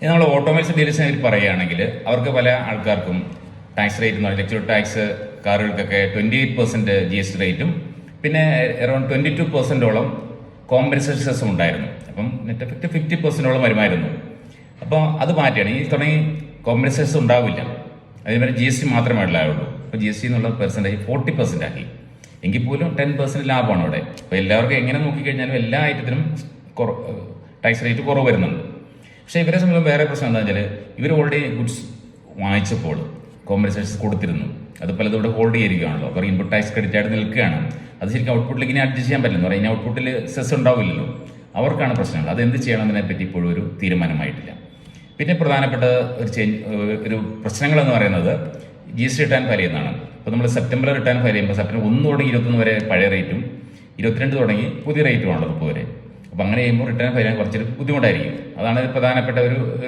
ഇത് നമ്മൾ ഓട്ടോമൊബൈൽസ് ഡീലേഴ്സിനെ പറയുകയാണെങ്കിൽ അവർക്ക് പല ആൾക്കാർക്കും ടാക്സ് റേറ്റ് എന്ന് പറയുന്നത് എക്ച്വൽ ടാക്സ് കാറുകൾക്കൊക്കെ 28% GST റേറ്റും പിന്നെ അറൌണ്ട് 22%ഓളം കോമ്പൻസേഷൻ സെസ്സും ഉണ്ടായിരുന്നു. അപ്പം നെറ്റ് എഫക്റ്റ് 50%ഓളം വരുമായിരുന്നു. അപ്പോൾ അത് മാറ്റിയാണ് ഈ തുടങ്ങി കോമ്പൻസേഷൻ ഉണ്ടാവില്ല. അതേമാതിരി GST മാത്രമേ ഉള്ളൂ. അപ്പോൾ GST എന്നുള്ള പെർസെൻറ്റേജ് 40% ആക്കി. എങ്കിൽ പോലും 10% ലാഭമാണ് അവിടെ. അപ്പോൾ എല്ലാവർക്കും എങ്ങനെ നോക്കിക്കഴിഞ്ഞാലും എല്ലാ ഐറ്റത്തിനും ടാക്സ് റേറ്റ് കുറവ് വരുന്നുണ്ട്. പക്ഷേ ഇവരെ സംബന്ധിച്ച് വേറെ പ്രശ്നം എന്താ വെച്ചാൽ ഇവർ ഓൾറെഡി ഗുഡ്സ് വാങ്ങിച്ചപ്പോൾ കോമ്പൻസേഷൻസ് കൊടുത്തിരുന്നു. അത് പലതും ഇവിടെ ഹോൾഡ് ചെയ്തിരിക്കുകയാണല്ലോ. അപ്പോൾ ഇൻപുട്ട് ടാക്സ് ക്രെഡിറ്റ് ആയിട്ട് നിൽക്കുകയാണ്. അത് ശരിക്കും ഔട്ട്പുട്ടിലേക്ക് ഇനി അഡ്ജസ്റ്റ് ചെയ്യാൻ പറ്റില്ല എന്ന് പറഞ്ഞാൽ ഔട്ട്പുട്ടിൽ സെസ് ഉണ്ടാവില്ലല്ലോ. അവർക്കാണ് പ്രശ്നങ്ങൾ. അത് എന്ത് ചെയ്യണമെന്നതിനെ പറ്റി ഇപ്പോഴും ഒരു തീരുമാനമായിട്ടില്ല. പിന്നെ പ്രധാനപ്പെട്ട ഒരു പ്രശ്നങ്ങളെന്ന് പറയുന്നത് GST റിട്ടേൺ ഫയൽ ചെയ്യുന്നതാണ്. അപ്പോൾ നമ്മൾ സെപ്റ്റംബർ റിട്ടേൺ ഫയൽ ചെയ്യുമ്പോൾ സെപ്റ്റംബർ 1 തുടങ്ങി 21 വരെ പഴയ റേറ്റും 22 തുടങ്ങി പുതിയ റേറ്റുമാണല്ലോ 30 വരെ. അപ്പോൾ അങ്ങനെ ചെയ്യുമ്പോൾ റിട്ടേൺ ഫയൽ ചെയ്യാൻ കുറച്ചൊരു ബുദ്ധിമുട്ടായിരിക്കും. അതാണ് പ്രധാനപ്പെട്ട ഒരു